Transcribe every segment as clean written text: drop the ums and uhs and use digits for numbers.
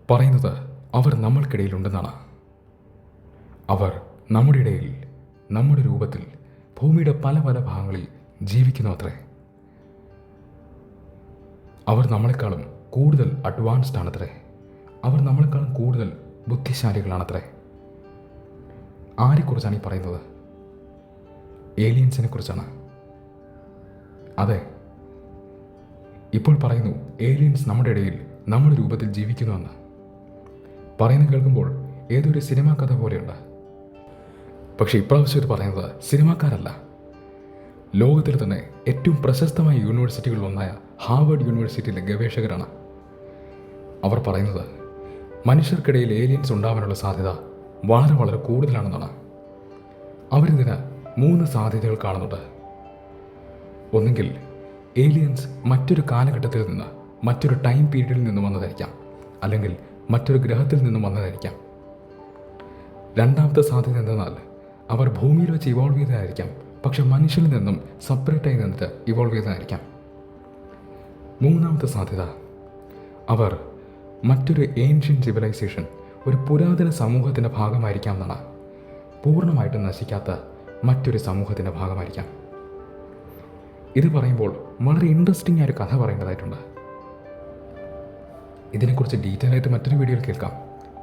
പറയുന്നത് അവർ നമ്മൾക്കിടയിലുണ്ടെന്നാണ്. അവർ നമ്മുടെ ഇടയിൽ, നമ്മുടെ രൂപത്തിൽ, ഭൂമിയുടെ പല പല ഭാഗങ്ങളിൽ ജീവിക്കുന്നു അത്രേ. അവർ നമ്മളെക്കാളും കൂടുതൽ അഡ്വാൻസ്ഡ് ആണത്രേ. അവർ നമ്മളെക്കാളും കൂടുതൽ ബുദ്ധിശാലികളാണത്രേ. ആരെക്കുറിച്ചാണ് ഈ പറയുന്നത്? ഏലിയൻസിനെ കുറിച്ചാണ്. അതെ, ഇപ്പോൾ പറയുന്നു ഏലിയൻസ് നമ്മുടെ ഇടയിൽ നമ്മുടെ രൂപത്തിൽ ജീവിക്കുന്നുവെന്ന്. പറയുന്നത് കേൾക്കുമ്പോൾ ഏതൊരു സിനിമാ കഥ പോലെയുണ്ട്. പക്ഷേ ഇപ്രാവശ്യം ഇത് പറയുന്നത് സിനിമാക്കാരല്ല. ലോകത്തിൽ തന്നെ ഏറ്റവും പ്രശസ്തമായ യൂണിവേഴ്സിറ്റികളിലൊന്നായ ഹാർവേഡ് യൂണിവേഴ്സിറ്റിയിലെ ഗവേഷകരാണ്. അവർ പറയുന്നത് മനുഷ്യർക്കിടയിൽ ഏലിയൻസ് ഉണ്ടാവാനുള്ള സാധ്യത വളരെ വളരെ കൂടുതലാണെന്നാണ്. അവരിതിന് 3 സാധ്യതകൾ കാണുന്നുണ്ട്. ഒന്നുകിൽ ഏലിയൻസ് മറ്റൊരു കാലഘട്ടത്തിൽ നിന്ന്, മറ്റൊരു ടൈം പീരീഡിൽ നിന്ന് വന്നതായിരിക്കാം, അല്ലെങ്കിൽ മറ്റൊരു ഗ്രഹത്തിൽ നിന്നും വന്നതായിരിക്കാം. രണ്ടാമത്തെ സാധ്യത എന്തെന്നാൽ അവർ ഭൂമിയിൽ വെച്ച് ഇവോൾവ് ചെയ്തതായിരിക്കാം, പക്ഷെ മനുഷ്യനിൽ നിന്നും സെപ്പറേറ്റ് ആയി നിന്നിട്ട് ഇവോൾവ് ചെയ്തതായിരിക്കാം. മൂന്നാമത്തെ സാധ്യത അവർ മറ്റൊരു ഏൻഷ്യൻ സിവിലൈസേഷൻ, ഒരു പുരാതന സമൂഹത്തിൻ്റെ ഭാഗമായിരിക്കാം എന്നാണ്. പൂർണ്ണമായിട്ടും നശിക്കാത്ത മറ്റൊരു സമൂഹത്തിൻ്റെ ഭാഗമായിരിക്കാം. ഇത് പറയുമ്പോൾ വളരെ ഇൻട്രസ്റ്റിംഗ് ആയൊരു കഥ പറയേണ്ടതായിട്ടുണ്ട്. ഇതിനെക്കുറിച്ച് ഡീറ്റെയിൽ ആയിട്ട് മറ്റൊരു വീഡിയോയിൽ കേൾക്കാം.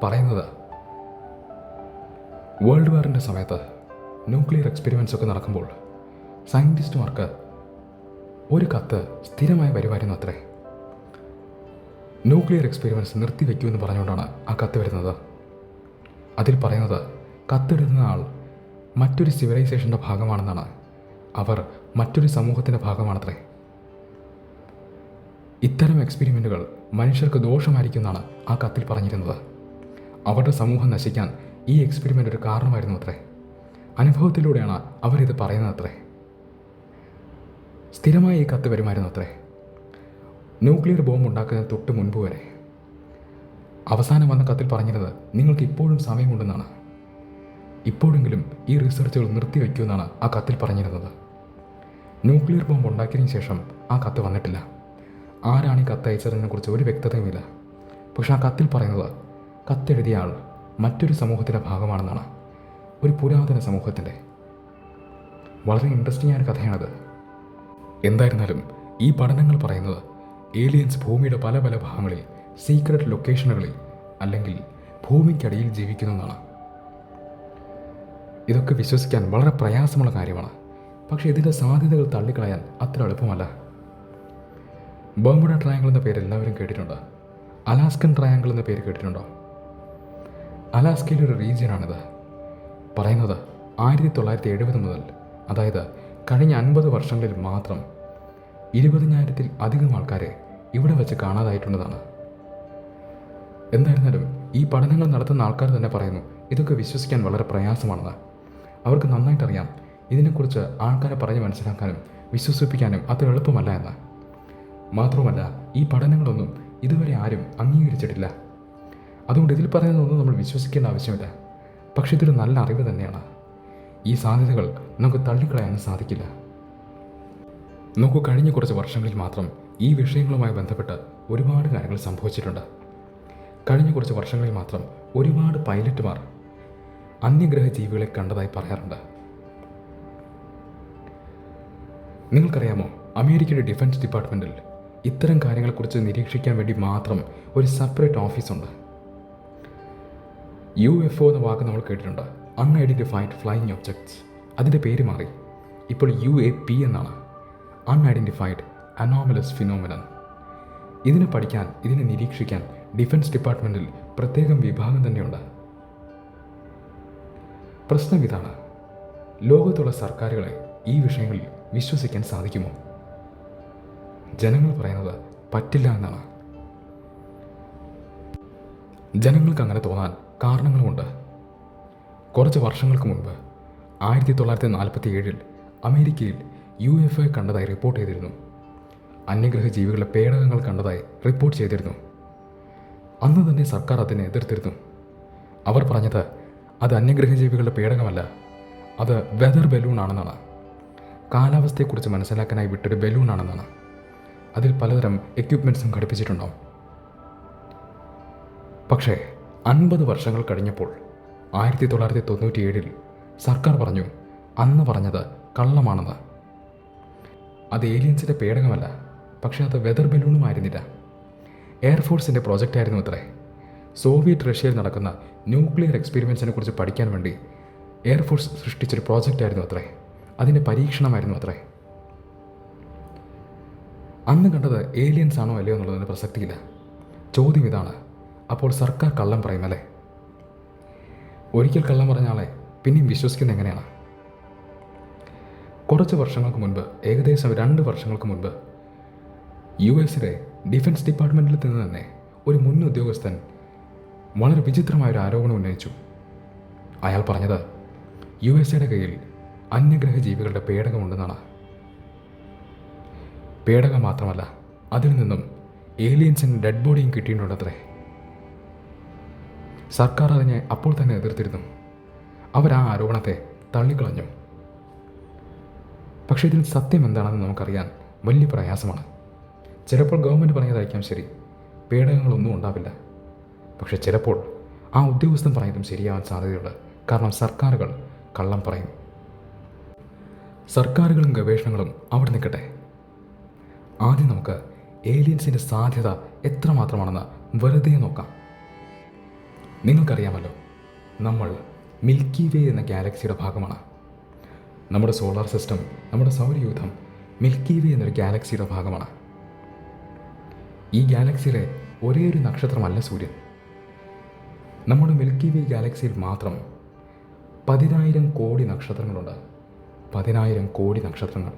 പറയുന്നത് വേൾഡ് വാറിൻ്റെ സമയത്ത് ന്യൂക്ലിയർ എക്സ്പെരിമെൻറ്റ്സ് ഒക്കെ നടക്കുമ്പോൾ സയൻറ്റിസ്റ്റുമാർക്ക് ഒരു കത്ത് സ്ഥിരമായി വരുമായിരുന്നു അത്രേ. ന്യൂക്ലിയർ എക്സ്പെരിമെൻറ്റ്സ് നിർത്തിവെക്കൂ എന്ന് പറഞ്ഞുകൊണ്ടാണ് ആ കത്ത് വരുന്നത്. അതിൽ പറയുന്നത് കത്തെഴുതുന്ന ആൾ മറ്റൊരു സിവിലൈസേഷൻ്റെ ഭാഗമാണെന്നാണ്. അവർ മറ്റൊരു സമൂഹത്തിൻ്റെ ഭാഗമാണത്രേ. ഇത്തരം എക്സ്പെരിമെൻറ്റുകൾ മനുഷ്യർക്ക് ദോഷമായിരിക്കുമെന്നാണ് ആ കത്തിൽ പറഞ്ഞിരുന്നത്. അവരുടെ സമൂഹം നശിക്കാൻ ഈ എക്സ്പെരിമെൻ്റ് ഒരു കാരണമായിരുന്നു അത്രേ. അനുഭവത്തിലൂടെയാണ് അവരിത് പറയുന്നത് അത്രേ. സ്ഥിരമായി ഈ കത്ത് വരുമായിരുന്നു അത്രേ, ന്യൂക്ലിയർ ബോംബ് ഉണ്ടാക്കുന്നതിന് തൊട്ട് മുൻപ് വരെ. അവസാനം വന്ന കത്തിൽ പറഞ്ഞിരുന്നത് നിങ്ങൾക്ക് ഇപ്പോഴും സമയമുണ്ടെന്നാണ്. ഇപ്പോഴെങ്കിലും ഈ റിസർച്ചുകൾ നിർത്തിവെക്കുമെന്നാണ് ആ കത്തിൽ പറഞ്ഞിരുന്നത്. ന്യൂക്ലിയർ ബോംബ് ഉണ്ടാക്കിയതിന് ശേഷം ആ കത്ത് വന്നിട്ടില്ല. ആരാണ് ഈ കത്ത് അയച്ചതിനെ കുറിച്ച് ഒരു വ്യക്തതയുമില്ല. പക്ഷെ ആ കത്തിൽ പറയുന്നത് കത്തെഴുതിയ ആൾ മറ്റൊരു സമൂഹത്തിൻ്റെ ഭാഗമാണെന്നാണ്, ഒരു പുരാതന സമൂഹത്തിൻ്റെ. വളരെ ഇൻട്രസ്റ്റിംഗ് ആയ കഥയാണത്. എന്തായിരുന്നാലും ഈ പഠനങ്ങൾ പറയുന്നത് ഏലിയൻസ് ഭൂമിയുടെ പല പല ഭാഗങ്ങളിൽ, സീക്രട്ട് ലൊക്കേഷനുകളിൽ, അല്ലെങ്കിൽ ഭൂമിക്കടിയിൽ ജീവിക്കുന്നതാണ്. ഇതൊക്കെ വിശ്വസിക്കാൻ വളരെ പ്രയാസമുള്ള കാര്യമാണ്. പക്ഷേ ഇതിൻ്റെ സാധ്യതകൾ തള്ളിക്കളയാൻ അത്ര എളുപ്പമല്ല. ബർമുഡ ട്രയാങ്കിൾ എന്ന പേര് എല്ലാവരും കേട്ടിട്ടുണ്ട്. അലാസ്കൻ ട്രയാങ്കിൾ എന്ന പേര് കേട്ടിട്ടുണ്ടോ? അലാസ്കയിലെ ഒരു റീജിയനാണിത്. പറയുന്നത് 1970 മുതൽ, അതായത് കഴിഞ്ഞ 50 വർഷങ്ങളിൽ മാത്രം 20,000-ൽ അധികം ആൾക്കാരെ ഇവിടെ വെച്ച് കാണാതായിട്ടുള്ളതാണ്. എന്തായിരുന്നാലും ഈ പഠനങ്ങൾ നടത്തുന്ന ആൾക്കാർ തന്നെ പറയുന്നു ഇതൊക്കെ വിശ്വസിക്കാൻ വളരെ പ്രയാസമാണെന്ന്. അവർക്ക് നന്നായിട്ടറിയാം ഇതിനെക്കുറിച്ച് ആൾക്കാരെ പറഞ്ഞ് മനസ്സിലാക്കാനും വിശ്വസിപ്പിക്കാനും അത്ര എളുപ്പമല്ല എന്ന്. മാത്രമല്ല ഈ പഠനങ്ങളൊന്നും ഇതുവരെ ആരും അംഗീകരിച്ചിട്ടില്ല. അതുകൊണ്ട് ഇതിൽ പറയുന്നതൊന്നും നമ്മൾ വിശ്വസിക്കേണ്ട ആവശ്യമില്ല. പക്ഷെ ഇതൊരു നല്ല അറിവ് തന്നെയാണ്. ഈ സാധ്യതകൾ നമുക്ക് തള്ളിക്കളയാനും സാധിക്കില്ല. നോക്കൂ, കഴിഞ്ഞ കുറച്ച് വർഷങ്ങളിൽ മാത്രം ഈ വിഷയങ്ങളുമായി ബന്ധപ്പെട്ട് ഒരുപാട് കാര്യങ്ങൾ സംഭവിച്ചിട്ടുണ്ട്. കഴിഞ്ഞ കുറച്ച് വർഷങ്ങളിൽ മാത്രം ഒരുപാട് പൈലറ്റുമാർ അന്യഗ്രഹ ജീവികളെ കണ്ടതായി പറയാറുണ്ട്. നിങ്ങൾക്കറിയാമോ, അമേരിക്കയുടെ ഡിഫൻസ് ഡിപ്പാർട്ട്മെൻറ്റിൽ ഇത്തരം കാര്യങ്ങളെക്കുറിച്ച് നിരീക്ഷിക്കാൻ വേണ്ടി മാത്രം ഒരു സെപ്പറേറ്റ് ഓഫീസുണ്ട്. UFO എന്ന വാക്ക് നമ്മൾ കേട്ടിട്ടുണ്ട്, അൺഐഡൻറ്റിഫൈഡ് ഫ്ലൈയിങ് ഒബ്ജക്ട്സ്. അതിൻ്റെ പേര് മാറി ഇപ്പോൾ UAP എന്നാണ്, അൺഐഡൻറ്റിഫൈഡ് അനോമലസ് ഫിനോമിനൻ. ഇതിനെ പഠിക്കാൻ, ഇതിനെ നിരീക്ഷിക്കാൻ ഡിഫൻസ് ഡിപ്പാർട്ട്മെൻറ്റിൽ പ്രത്യേകം വിഭാഗം തന്നെയുണ്ട്. പ്രശ്നം ഇതാണ്, ലോകത്തുള്ള സർക്കാരുകളെ ഈ വിഷയങ്ങളിൽ വിശ്വസിക്കാൻ സാധിക്കുമോ? ജനങ്ങൾ പറയുന്നത് പറ്റില്ല എന്നാണ്. ജനങ്ങൾക്ക് അങ്ങനെ തോന്നാൻ കാരണങ്ങളുമുണ്ട്. കുറച്ച് വർഷങ്ങൾക്ക് മുൻപ് 1947 അമേരിക്കയിൽ UFO കണ്ടതായി റിപ്പോർട്ട് ചെയ്തിരുന്നു. അന്യഗ്രഹ ജീവികളുടെ പേടകങ്ങൾ കണ്ടതായി റിപ്പോർട്ട് ചെയ്തിരുന്നു. അന്ന് തന്നെ സർക്കാർ അതിനെ എതിർത്തിരുന്നു. അവർ പറഞ്ഞത് അത് അന്യഗ്രഹ ജീവികളുടെ പേടകമല്ല, അത് വെതർ ബലൂണാണെന്നാണ്. കാലാവസ്ഥയെക്കുറിച്ച് മനസ്സിലാക്കാനായി വിട്ടൊരു ബലൂണാണെന്നാണ്. അതിൽ പലതരം എക്യുപ്മെൻറ്റ്സും ഘടിപ്പിച്ചിട്ടുണ്ടാവും. പക്ഷേ 50 വർഷങ്ങൾ കഴിഞ്ഞപ്പോൾ 1997 സർക്കാർ പറഞ്ഞു അന്ന് പറഞ്ഞത് കള്ളമാണെന്ന്. അത് ഏലിയൻസിൻ്റെ പേടകമല്ല, പക്ഷേ അത് വെതർ ബലൂണുമായിരുന്നില്ല. എയർഫോഴ്സിൻ്റെ പ്രോജക്റ്റായിരുന്നു അത്രേ. സോവിയറ്റ് റഷ്യയിൽ നടക്കുന്ന ന്യൂക്ലിയർ എക്സ്പെരിമെൻസിനെ കുറിച്ച് പഠിക്കാൻ വേണ്ടി എയർഫോഴ്സ് സൃഷ്ടിച്ചൊരു പ്രോജക്റ്റായിരുന്നു അത്രേ. അതിൻ്റെ പരീക്ഷണമായിരുന്നു അത്രേ. അന്ന് കണ്ടത് ഏലിയൻസ് ആണോ അല്ലയോ എന്നുള്ളതിന് പ്രസക്തിയില്ല. ചോദ്യം ഇതാണ്, അപ്പോൾ സർക്കാർ കള്ളം പറയുമല്ലേ? ഒരിക്കൽ കള്ളം പറഞ്ഞ ആളെ പിന്നെയും വിശ്വസിക്കുന്നത് എങ്ങനെയാണ്? കുറച്ച് വർഷങ്ങൾക്ക് മുൻപ്, ഏകദേശം 2 വർഷങ്ങൾക്ക് മുൻപ്, US ഡിഫൻസ് ഡിപ്പാർട്ട്മെൻറ്റിൽ നിന്ന് തന്നെ ഒരു മുൻ ഉദ്യോഗസ്ഥൻ വളരെ വിചിത്രമായൊരു ആരോപണം ഉന്നയിച്ചു. അയാൾ പറഞ്ഞത് US കയ്യിൽ അന്യഗ്രഹ ജീവികളുടെ പേടകമുണ്ടെന്നാണ്. പേടകം മാത്രമല്ല, അതിൽ നിന്നും ഏലിയൻസിന് ഡെഡ് ബോഡിയും കിട്ടിയിട്ടുണ്ടത്രേ. സർക്കാർ അതിനെ അപ്പോൾ തന്നെ എതിർത്തിരുന്നു. അവർ ആ ആരോപണത്തെ തള്ളിക്കളഞ്ഞു. പക്ഷേ ഇതിൽ സത്യം എന്താണെന്ന് നമുക്കറിയാൻ വലിയ പ്രയാസമാണ്. ചിലപ്പോൾ ഗവൺമെൻറ് പറഞ്ഞതായിരിക്കാം ശരി, പേടകങ്ങളൊന്നും ഉണ്ടാവില്ല. പക്ഷെ ചിലപ്പോൾ ആ ഉദ്യോഗസ്ഥൻ പറയുന്നതും ശരിയാവാൻ സാധ്യതയുണ്ട്. കാരണം സർക്കാരുകൾ കള്ളം പറയും. സർക്കാരുകളും ഗവേഷണങ്ങളും അവിടെ നിൽക്കട്ടെ. ആദ്യം നമുക്ക് ഏലിയൻസിൻ്റെ സാധ്യത എത്രമാത്രമാണെന്ന് വെറുതെ നോക്കാം. നിങ്ങൾക്കറിയാമല്ലോ, നമ്മൾ മിൽക്കി വേ എന്ന ഗാലക്സിയുടെ ഭാഗമാണ്. നമ്മുടെ സോളാർ സിസ്റ്റം, നമ്മുടെ സൗരയൂഥം മിൽക്കി വേ എന്നൊരു ഗാലക്സിയുടെ ഭാഗമാണ്. ഈ ഗാലക്സിയിലെ ഒരേ ഒരു നക്ഷത്രമല്ല സൂര്യൻ. നമ്മുടെ മിൽക്കി വേ ഗാലക്സിയിൽ മാത്രം 10,000 കോടി നക്ഷത്രങ്ങളുണ്ട്. 10,000 കോടി നക്ഷത്രങ്ങൾ.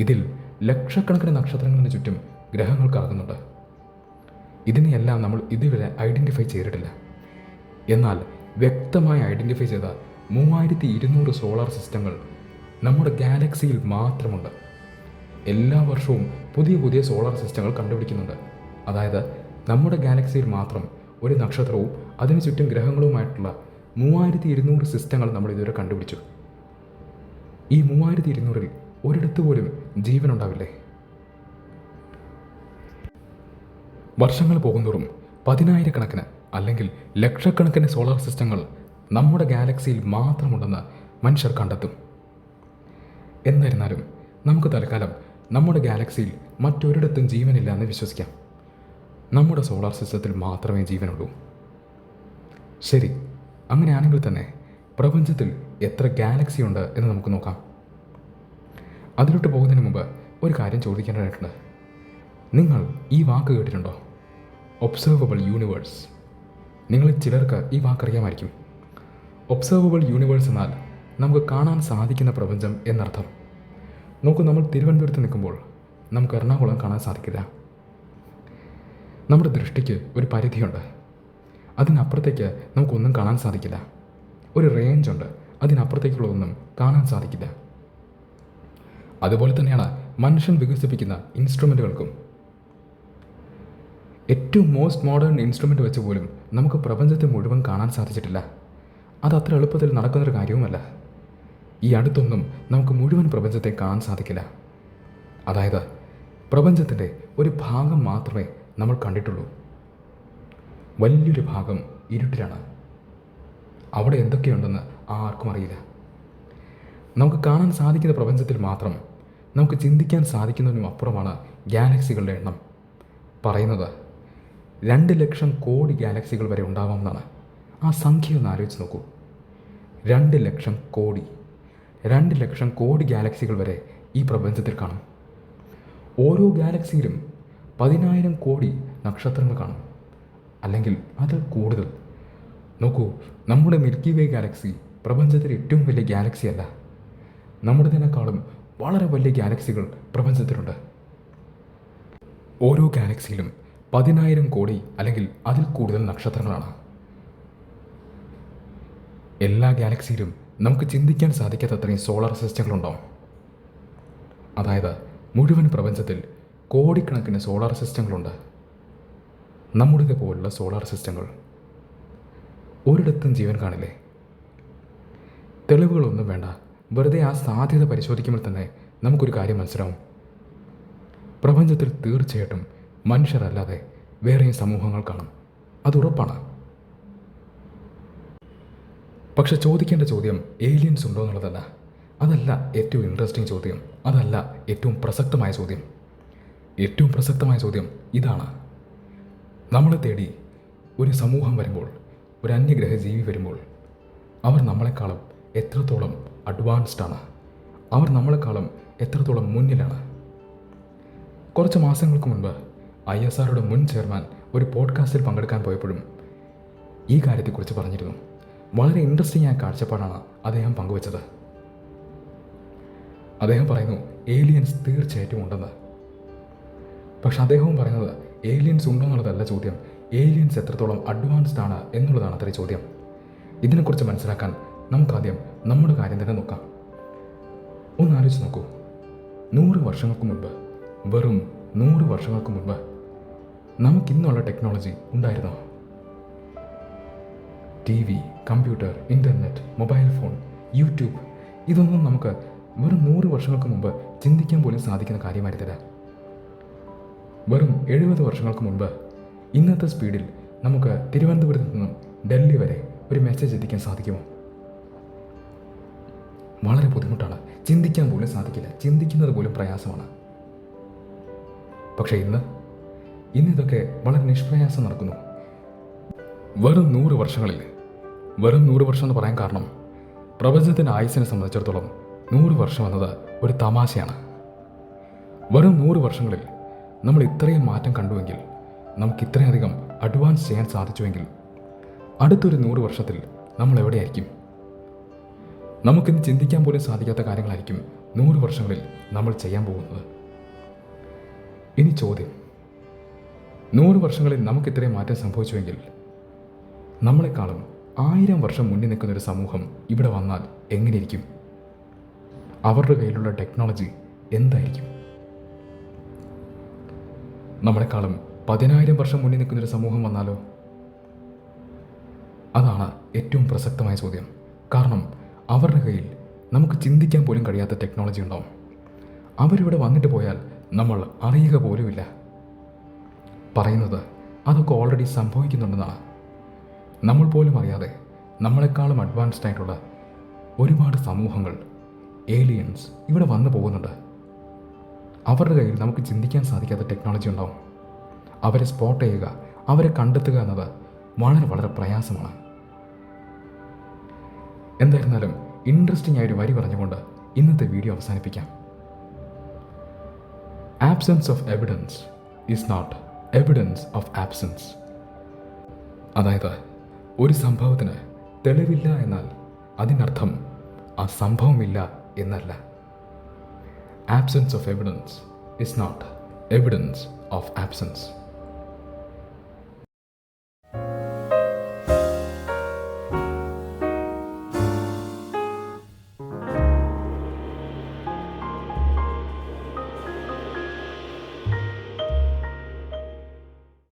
ഇതിൽ ലക്ഷക്കണക്കിന് നക്ഷത്രങ്ങൾക്ക് ചുറ്റും ഗ്രഹങ്ങൾ കറങ്ങുന്നുണ്ട്. ഇതിനെയെല്ലാം നമ്മൾ ഇതുവരെ ഐഡൻറ്റിഫൈ ചെയ്തിട്ടില്ല. എന്നാൽ വ്യക്തമായി ഐഡൻറ്റിഫൈ ചെയ്ത 3200 സോളാർ സിസ്റ്റങ്ങൾ നമ്മുടെ ഗാലക്സിയിൽ മാത്രമുണ്ട്. എല്ലാ വർഷവും പുതിയ പുതിയ സോളാർ സിസ്റ്റങ്ങൾ കണ്ടുപിടിക്കുന്നുണ്ട്. അതായത് നമ്മുടെ ഗാലക്സിയിൽ മാത്രം ഒരു നക്ഷത്രവും അതിനു ചുറ്റും ഗ്രഹങ്ങളുമായിട്ടുള്ള 3200 സിസ്റ്റങ്ങൾ നമ്മൾ ഇതുവരെ കണ്ടുപിടിച്ചു. ഈ 3200-ൽ ഒരിടത്ത് പോലും ജീവനുണ്ടാവില്ലേ? വർഷങ്ങൾ പോകുന്തോറും 10,000 കണക്കിന് അല്ലെങ്കിൽ ലക്ഷക്കണക്കിന് സോളാർ സിസ്റ്റങ്ങൾ നമ്മുടെ ഗാലക്സിയിൽ മാത്രമുണ്ടെന്ന് മനുഷ്യർ കണ്ടെത്തും. എന്നിരുന്നാലും നമുക്ക് തൽക്കാലം നമ്മുടെ ഗാലക്സിയിൽ മറ്റൊരിടത്തും ജീവനില്ല എന്ന് വിശ്വസിക്കാം. നമ്മുടെ സോളാർ സിസ്റ്റത്തിൽ മാത്രമേ ജീവനുള്ളൂ. ശരി, അങ്ങനെയാണെങ്കിൽ തന്നെ പ്രപഞ്ചത്തിൽ എത്ര ഗാലക്സി ഉണ്ട് എന്ന് നമുക്ക് നോക്കാം. അതിലോട്ട് പോകുന്നതിന് മുമ്പ് ഒരു കാര്യം ചോദിക്കേണ്ടതായിട്ടുണ്ട്. നിങ്ങൾ ഈ വാക്ക് കേട്ടിട്ടുണ്ടോ? Observable universe. നിങ്ങളിൽ ചിലർക്ക് ഈ വാക്കറിയാമായിരിക്കും. ഒബ്സർവബിൾ യൂണിവേഴ്സ് എന്നാൽ നമുക്ക് കാണാൻ സാധിക്കുന്ന പ്രപഞ്ചം എന്നർത്ഥം. നോക്കൂ, നമ്മൾ തിരുവനന്തപുരത്ത് നിൽക്കുമ്പോൾ നമുക്ക് എറണാകുളം കാണാൻ സാധിക്കില്ല. നമ്മുടെ ദൃഷ്ടിക്ക് ഒരു പരിധിയുണ്ട്. അതിനപ്പുറത്തേക്ക് നമുക്കൊന്നും കാണാൻ സാധിക്കില്ല. ഒരു റേഞ്ചുണ്ട്, അതിനപ്പുറത്തേക്കുള്ളതൊന്നും കാണാൻ സാധിക്കില്ല. അതുപോലെ തന്നെയാണ് മനുഷ്യൻ വികസിപ്പിക്കുന്ന ഇൻസ്ട്രുമെൻറ്റുകൾക്കും. ഏറ്റവും മോസ്റ്റ് മോഡേൺ ഇൻസ്ട്രുമെൻ്റ് വെച്ച് പോലും നമുക്ക് പ്രപഞ്ചത്തെ മുഴുവൻ കാണാൻ സാധിച്ചിട്ടില്ല. അത് അത്ര എളുപ്പത്തിൽ നടക്കുന്നൊരു കാര്യവുമല്ല. ഈ അടുത്തൊന്നും നമുക്ക് മുഴുവൻ പ്രപഞ്ചത്തെ കാണാൻ സാധിക്കില്ല. അതായത് പ്രപഞ്ചത്തിൻ്റെ ഒരു ഭാഗം മാത്രമേ നമ്മൾ കണ്ടിട്ടുള്ളൂ. വലിയൊരു ഭാഗം ഇരുട്ടിലാണ്. അവിടെ എന്തൊക്കെയുണ്ടെന്ന് ആർക്കും അറിയില്ല. നമുക്ക് കാണാൻ സാധിക്കുന്ന പ്രപഞ്ചത്തിൽ മാത്രം നമുക്ക് ചിന്തിക്കാൻ സാധിക്കുന്നതിനും അപ്പുറമാണ് ഗാലക്സികളുടെ എണ്ണം. പറയുന്നത് 2 ലക്ഷം കോടി ഗാലക്സികൾ വരെ ഉണ്ടാവാമെന്നാണ്. ആ സംഖ്യ ഒന്ന് ആലോചിച്ച് നോക്കൂ. 2 ലക്ഷം കോടി. 2 ലക്ഷം കോടി ഗാലക്സികൾ വരെ ഈ പ്രപഞ്ചത്തിൽ കാണും. ഓരോ ഗാലക്സിയിലും 10,000 കോടി നക്ഷത്രങ്ങൾ കാണും, അല്ലെങ്കിൽ അതിൽ കൂടുതൽ. നോക്കൂ, നമ്മുടെ മിൽക്കി വേ ഗാലക്സി പ്രപഞ്ചത്തിലെ ഏറ്റവും വലിയ ഗാലക്സിയല്ല. നമ്മുടേതിനേക്കാളും വളരെ വലിയ ഗാലക്സികൾ പ്രപഞ്ചത്തിലുണ്ട്. ഓരോ ഗാലക്സിയിലും 10,000 കോടി അല്ലെങ്കിൽ അതിൽ കൂടുതൽ നക്ഷത്രങ്ങളാണ്. എല്ലാ ഗാലക്സിയിലും നമുക്ക് ചിന്തിക്കാൻ സാധിക്കാത്തത്രയും സോളാർ സിസ്റ്റങ്ങളുണ്ടാവും. അതായത് മുഴുവൻ പ്രപഞ്ചത്തിൽ കോടിക്കണക്കിന് സോളാർ സിസ്റ്റങ്ങളുണ്ട്. നമ്മുടേത് പോലുള്ള സോളാർ സിസ്റ്റങ്ങൾ. ഒരിടത്തും ജീവൻ കാണില്ലേ? തെളിവുകളൊന്നും വേണ്ട, വെറുതെ ആ സാധ്യത പരിശോധിക്കുമ്പോൾ തന്നെ നമുക്കൊരു കാര്യം മനസ്സിലാവും. പ്രപഞ്ചത്തിൽ തീർച്ചയായിട്ടും മനുഷ്യരല്ലാതെ വേറെയും സമൂഹങ്ങൾ കാണും, അത് ഉറപ്പാണ്. പക്ഷെ ചോദിക്കേണ്ട ചോദ്യം ഏലിയൻസ് ഉണ്ടോ എന്നുള്ളതല്ല. അതല്ല ഏറ്റവും ഇൻട്രസ്റ്റിംഗ് ചോദ്യം, അതല്ല ഏറ്റവും പ്രസക്തമായ ചോദ്യം. ഏറ്റവും പ്രസക്തമായ ചോദ്യം ഇതാണ്: നമ്മളെ തേടി ഒരു സമൂഹം വരുമ്പോൾ, ഒരു അന്യഗ്രഹ ജീവി വരുമ്പോൾ, അവർ നമ്മളെക്കാളും എത്രത്തോളം അഡ്വാൻസ്ഡ് ആണ്? അവർ നമ്മളെക്കാളും എത്രത്തോളം മുന്നിലാണ്? കുറച്ച് മാസങ്ങൾക്ക് മുൻപ് ISROയുടെ മുൻ ചെയർമാൻ ഒരു പോഡ്കാസ്റ്റിൽ പങ്കെടുക്കാൻ പോയപ്പോഴും ഈ കാര്യത്തെക്കുറിച്ച് പറഞ്ഞിരുന്നു. വളരെ ഇൻട്രസ്റ്റിംഗ് ആയ കാഴ്ചപ്പാടാണ് അദ്ദേഹം പങ്കുവച്ചത്. അദ്ദേഹം പറയുന്നു ഏലിയൻസ് തീർച്ചയായിട്ടും ഉണ്ടെന്ന്. പക്ഷെ അദ്ദേഹവും പറയുന്നത് ഏലിയൻസ് ഉണ്ടോ എന്നുള്ളതല്ല ചോദ്യം, ഏലിയൻസ് എത്രത്തോളം അഡ്വാൻസ്ഡ് ആണ് എന്നുള്ളതാണ് അത്ര ചോദ്യം. ഇതിനെക്കുറിച്ച് മനസ്സിലാക്കാൻ നമുക്കാദ്യം നമ്മുടെ കാര്യം തന്നെ നോക്കാം. ഒന്ന് ആലോചിച്ച് നോക്കൂ. 100 വർഷങ്ങൾക്ക് മുൻപ്, വെറും 100 വർഷങ്ങൾക്ക് മുൻപ് നമുക്കിന്നുള്ള ടെക്നോളജി ഉണ്ടായിരുന്നോ? TV, computer, internet, mobile phone, YouTube, ഇതൊന്നും നമുക്ക് വെറും 100 വർഷങ്ങൾക്ക് മുമ്പ് ചിന്തിക്കാൻ പോലും സാധിക്കുന്ന കാര്യമായിരുന്നില്ല. വെറും 70 വർഷങ്ങൾക്ക് മുൻപ് ഇന്നത്തെ സ്പീഡിൽ നമുക്ക് തിരുവനന്തപുരത്ത് നിന്നും ഡൽഹി വരെ ഒരു മെസ്സേജ് എത്തിക്കാൻ സാധിക്കുമോ? വളരെ ബുദ്ധിമുട്ടാണ്, ചിന്തിക്കാൻ പോലും സാധിക്കില്ല, ചിന്തിക്കുന്നത് പോലും പ്രയാസമാണ്. പക്ഷേ ഇന്നിതൊക്കെ വളരെ നിഷ്പ്രയാസം നടക്കുന്നു. വെറും 100 വർഷങ്ങളിൽ, വെറും 100 വർഷം എന്ന് പറയാൻ കാരണം പ്രപഞ്ചത്തിൻ്റെ ആയുസ്സിനെ സംബന്ധിച്ചിടത്തോളം 100 വർഷം എന്നത് ഒരു തമാശയാണ്. വെറും 100 വർഷങ്ങളിൽ നമ്മൾ ഇത്രയും മാറ്റം കണ്ടുവെങ്കിൽ, നമുക്ക് ഇത്രയധികം അഡ്വാൻസ് ചെയ്യാൻ സാധിച്ചുവെങ്കിൽ, അടുത്തൊരു 100 വർഷത്തിൽ നമ്മൾ എവിടെയായിരിക്കും? നമുക്കിന്ന് ചിന്തിക്കാൻ പോലും സാധിക്കാത്ത കാര്യങ്ങളായിരിക്കും 100 വർഷങ്ങളിൽ നമ്മൾ ചെയ്യാൻ പോകുന്നത്. ഇനി ചോദ്യം, 100 വർഷങ്ങളിൽ നമുക്ക് ഇത്രയും മാറ്റം സംഭവിച്ചുവെങ്കിൽ, നമ്മളെക്കാളും 1000 വർഷം മുന്നിൽ നിൽക്കുന്നൊരു സമൂഹം ഇവിടെ വന്നാൽ എങ്ങനെയിരിക്കും? അവരുടെ കയ്യിലുള്ള ടെക്നോളജി എന്തായിരിക്കും? നമ്മളെക്കാളും 10,000 വർഷം മുന്നിൽ നിൽക്കുന്നൊരു സമൂഹം വന്നാലോ? അതാണ് ഏറ്റവും പ്രസക്തമായ ചോദ്യം. കാരണം അവരുടെ കയ്യിൽ നമുക്ക് ചിന്തിക്കാൻ പോലും കഴിയാത്ത ടെക്നോളജി ഉണ്ടാവും. അവരിവിടെ വന്നിട്ട് പോയാൽ നമ്മൾ അറിയുക പോലുമില്ല. പറയുന്നത് അതൊക്കെ ഓൾറെഡി സംഭവിക്കുന്നുണ്ടെന്നാണ്. നമ്മൾ പോലും അറിയാതെ നമ്മളെക്കാളും അഡ്വാൻസ്ഡ് ആയിട്ടുള്ള ഒരുപാട് സമൂഹങ്ങൾ, ഏലിയൻസ് ഇവിടെ വന്നു പോകുന്നുണ്ട്. അവരുടെ കയ്യിൽ നമുക്ക് ചിന്തിക്കാൻ സാധിക്കാത്ത ടെക്നോളജി ഉണ്ടാവും. അവരെ സ്പോട്ട് ചെയ്യുക, അവരെ കണ്ടെത്തുക എന്നത് വളരെ വളരെ പ്രയാസമാണ്. എന്തായിരുന്നാലും ഇൻട്രസ്റ്റിംഗ് ആയൊരു വരി പറഞ്ഞുകൊണ്ട് ഇന്നത്തെ വീഡിയോ അവസാനിപ്പിക്കാം. Absence of evidence is not evidence of absence. അതായത് ഒരു സംഭവത്തിന് തെളിവില്ല എന്നാൽ അതിനർത്ഥം ആ സംഭവമില്ല എന്നല്ല. Absence of evidence is not evidence of absence.